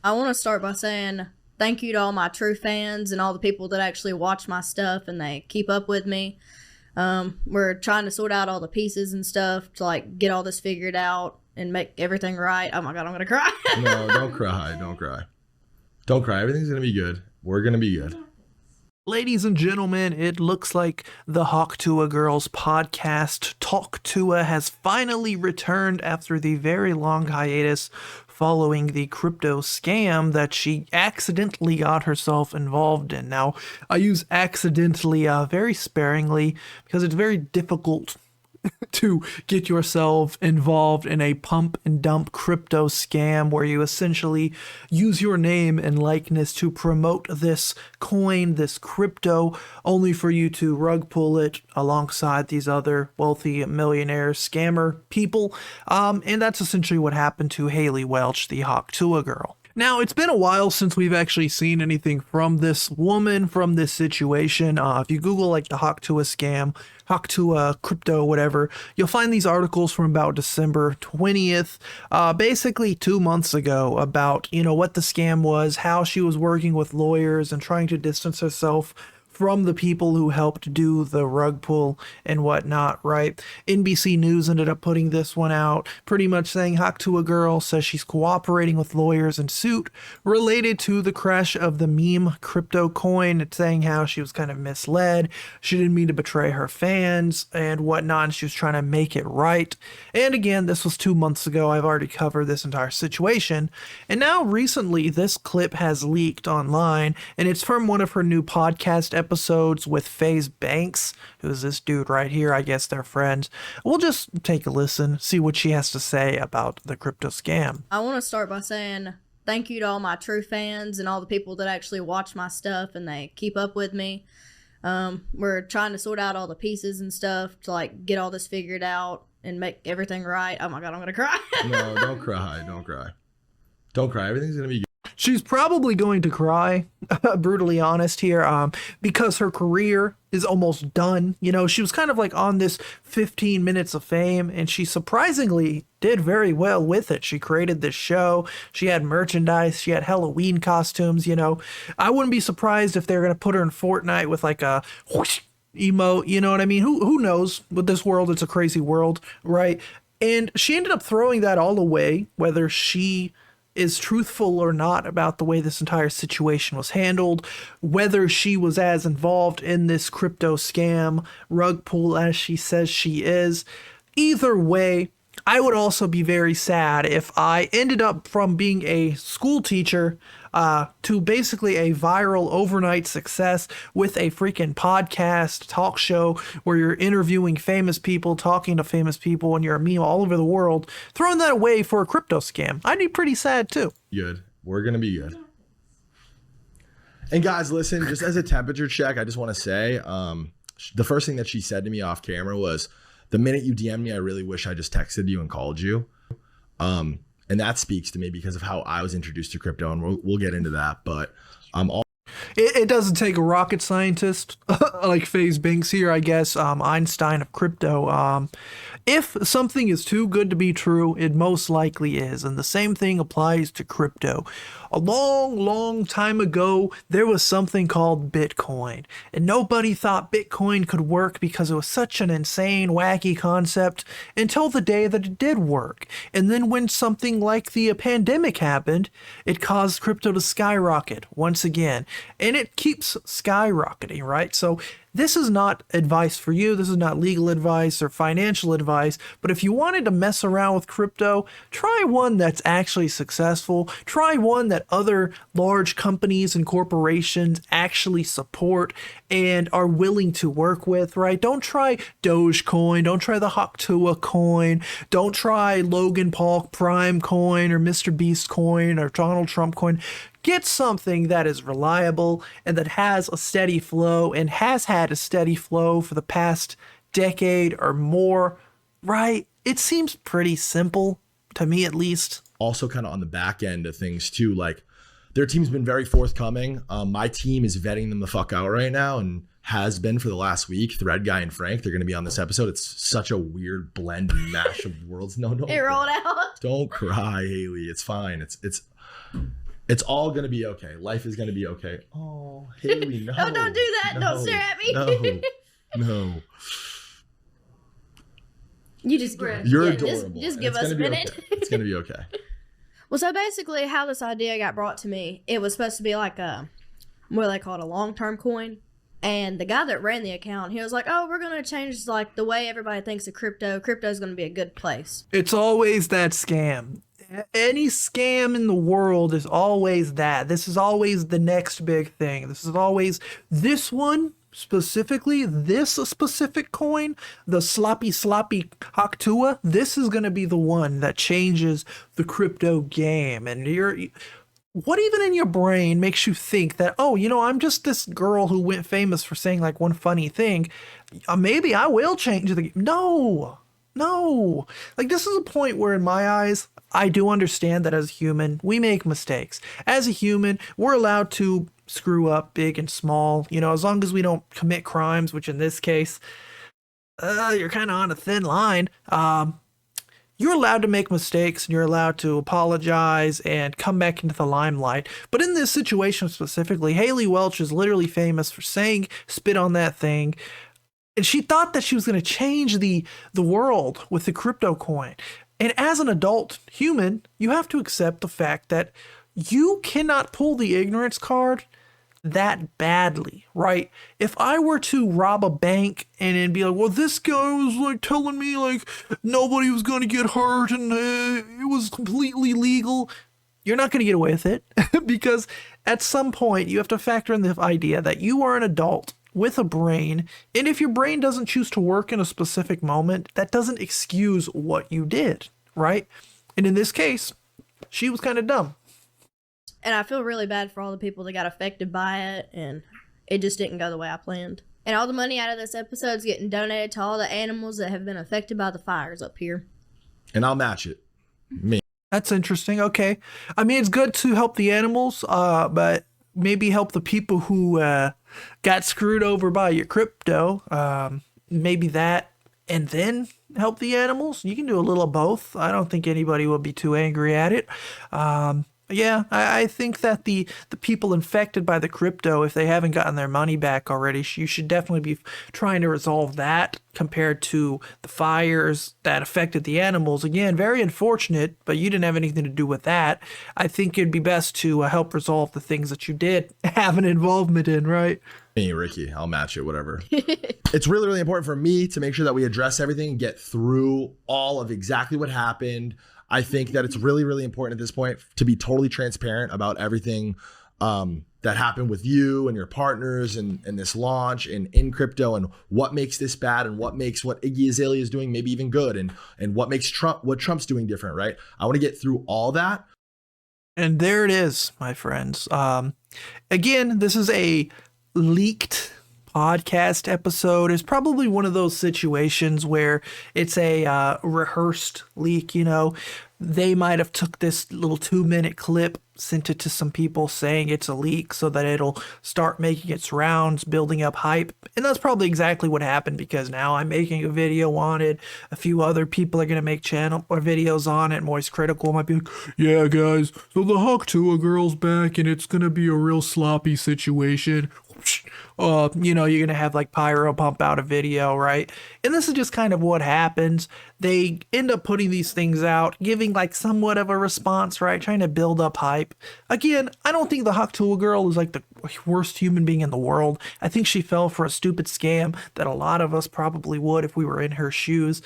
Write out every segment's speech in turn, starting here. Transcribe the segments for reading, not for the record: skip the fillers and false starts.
I want to start by saying thank you to all my true fans and all the people that actually watch my stuff and they keep up with me. We're trying to sort out all the pieces and stuff to like get all this figured out and make everything right. Oh my God, I'm going to cry. No, don't cry. Don't cry. Don't cry. Everything's going to be good. We're going to be good. Ladies and gentlemen, it looks like the Talk Tuah Girls podcast, Talk Tuah, has finally returned after the very long hiatus following the crypto scam that she accidentally got herself involved in. Now, I use accidentally very sparingly because it's very difficult to get yourself involved in a pump and dump crypto scam where you essentially use your name and likeness to promote this coin, this crypto, only for you to rug pull it alongside these other wealthy millionaire scammer people. And that's essentially what happened to Haliey Welch, the Talk Tuah girl. Now, it's been a while since we've actually seen anything from this woman, from this situation. If you Google like the Talk Tuah scam, Talk Tuah crypto, whatever, you'll find these articles from about December 20th, basically 2 months ago, about, what the scam was, how she was working with lawyers and trying to distance herself from the people who helped do the rug pull and whatnot, right? NBC News ended up putting this one out, pretty much saying Talk Tuah girl says she's cooperating with lawyers in suit related to the crash of the meme crypto coin. It's saying how she was kind of misled. She didn't mean to betray her fans and whatnot. And she was trying to make it right. And again, this was 2 months ago. I've already covered this entire situation. And now recently, this clip has leaked online, and it's from one of her new podcast episodes with FaZe Banks, who's this dude right here. I guess they're friends. We'll just take a listen, see what she has to say about the crypto scam. I want to start by saying thank you to all my true fans and all the people that actually watch my stuff and they keep up with me. We're trying to sort out all the pieces and stuff to like get all this figured out and make everything right. Oh my God, I'm going to cry. No, don't cry. Don't cry. Don't cry. Everything's going to be good. She's probably going to cry, brutally honest here, because her career is almost done. She was kind of like on this 15 minutes of fame, and she surprisingly did very well with it. She created this show. She had merchandise. She had Halloween costumes. I wouldn't be surprised if they're going to put her in Fortnite with like a whoosh emote. You know what I mean? Who knows? With this world, it's a crazy world, right? And she ended up throwing that all away, whether she is truthful or not about the way this entire situation was handled, whether she was as involved in this crypto scam rug pull as she says she is. Either way, I would also be very sad if I ended up from being a school teacher to basically a viral overnight success with a freaking podcast talk show where you're interviewing famous people, talking to famous people, and you're a meme all over the world, throwing that away for a crypto scam. I'd be pretty sad too. Good. We're going to be good. And guys, listen, just as a temperature check, I just want to say the first thing that she said to me off camera was, the minute you DM me, I really wish I just texted you and called you. And that speaks to me because of how I was introduced to crypto, and we'll get into that. But it doesn't take a rocket scientist like FaZe Banks here, I guess, Einstein of crypto. If something is too good to be true, it most likely is. And the same thing applies to crypto. A long, long time ago, there was something called Bitcoin. And nobody thought Bitcoin could work because it was such an insane, wacky concept until the day that it did work. And then when something like the pandemic happened, it caused crypto to skyrocket once again. And it keeps skyrocketing, right? So this is not advice for you. This is not legal advice or financial advice. But if you wanted to mess around with crypto, try one that's actually successful. Try one that other large companies and corporations actually support and are willing to work with, right? Don't try Dogecoin. Don't try the Talk Tuah coin. Don't try Logan Paul Prime coin or Mr. Beast coin or Donald Trump coin. Get something that is reliable and that has a steady flow and has had a steady flow for the past decade or more, right? It seems pretty simple to me, at least. Also kind of on the back end of things too, like their team's been very forthcoming. My team is vetting them the fuck out right now and has been for the last week. Thread Guy and Frank, they're going to be on this episode. It's such a weird blend and mash of worlds. No, don't. It rolled out. Don't cry, Haliey. It's fine. It's It's all gonna be okay. Life is gonna be okay. Oh, Haliey, no. Oh, don't do that. Don't stare at me. No. You just You're adorable. Just give us a minute. Okay. It's gonna be okay. Well, so basically, how this idea got brought to me, it was supposed to be like what they call it, a long-term coin. And the guy that ran the account, he was like, "Oh, we're gonna change like the way everybody thinks of crypto. Crypto is gonna be a good place." It's always that scam. Any scam in the world is always that. This is always the next big thing. This is always this one specifically, this specific coin, the sloppy Talk Tuah. This is going to be the one that changes the crypto game. And what even in your brain makes you think that, oh, I'm just this girl who went famous for saying like one funny thing. Maybe I will change the game. No. Like, this is a point where in my eyes, I do understand that as a human, we make mistakes. As a human, we're allowed to screw up big and small, as long as we don't commit crimes, which in this case, you're kind of on a thin line. You're allowed to make mistakes and you're allowed to apologize and come back into the limelight. But in this situation specifically, Haliey Welch is literally famous for saying, spit on that thing. And she thought that she was going to change the world with the crypto coin. And as an adult human, you have to accept the fact that you cannot pull the ignorance card that badly, right? If I were to rob a bank and then be like, well, this guy was like telling me like nobody was going to get hurt and it was completely legal, you're not going to get away with it because at some point you have to factor in the idea that you are an adult with a brain, and if your brain doesn't choose to work in a specific moment, that doesn't excuse what you did, right? And in this case, she was kind of dumb. And I feel really bad for all the people that got affected by it, and it just didn't go the way I planned. And all the money out of this episode is getting donated to all the animals that have been affected by the fires up here. And I'll match it. Me. That's interesting. Okay. I mean, it's good to help the animals, but maybe help the people who got screwed over by your crypto. Maybe that, and then help the animals. You can do a little of both. I don't think anybody will be too angry at it. Yeah, I think that the people infected by the crypto, if they haven't gotten their money back already, you should definitely be trying to resolve that compared to the fires that affected the animals. Again, very unfortunate, but you didn't have anything to do with that. I think it'd be best to help resolve the things that you did have an involvement in, right? Hey, Ricky, I'll match it, whatever. It's really, really important for me to make sure that we address everything and get through all of exactly what happened. I think that it's really, really important at this point to be totally transparent about everything that happened with you and your partners and this launch and in crypto, and what makes this bad and what makes what Iggy Azalea is doing maybe even good, and what makes Trump's doing different, right? I want to get through all that. And there it is, my friends. Again, this is a leaked podcast episode. Is probably one of those situations where it's a rehearsed leak. They might have took this little 2-minute clip, sent it to some people saying it's a leak so that it'll start making its rounds, building up hype. And that's probably exactly what happened, because now I'm making a video on it. A few other people are going to make channel or videos on it. Moist Critical might be like, yeah, guys, so the Talk Tuah girl's back and it's going to be a real sloppy situation. You're going to have like Pyro pump out a video, right? And this is just kind of what happens. They end up putting these things out, giving like somewhat of a response, right? Trying to build up hype. Again, I don't think the Talk Tuah girl is like the worst human being in the world. I think she fell for a stupid scam that a lot of us probably would if we were in her shoes.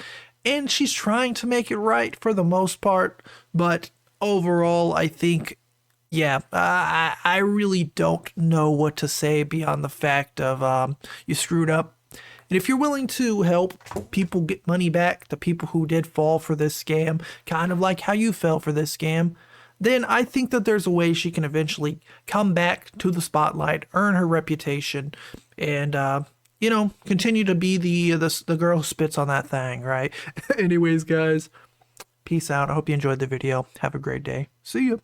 And she's trying to make it right for the most part. But overall, I think, yeah, I really don't know what to say beyond the fact of you screwed up. And if you're willing to help people get money back, the people who did fall for this scam, kind of like how you fell for this scam, then I think that there's a way she can eventually come back to the spotlight, earn her reputation, and continue to be the girl who spits on that thing, right? Anyways, guys, peace out. I hope you enjoyed the video. Have a great day. See you.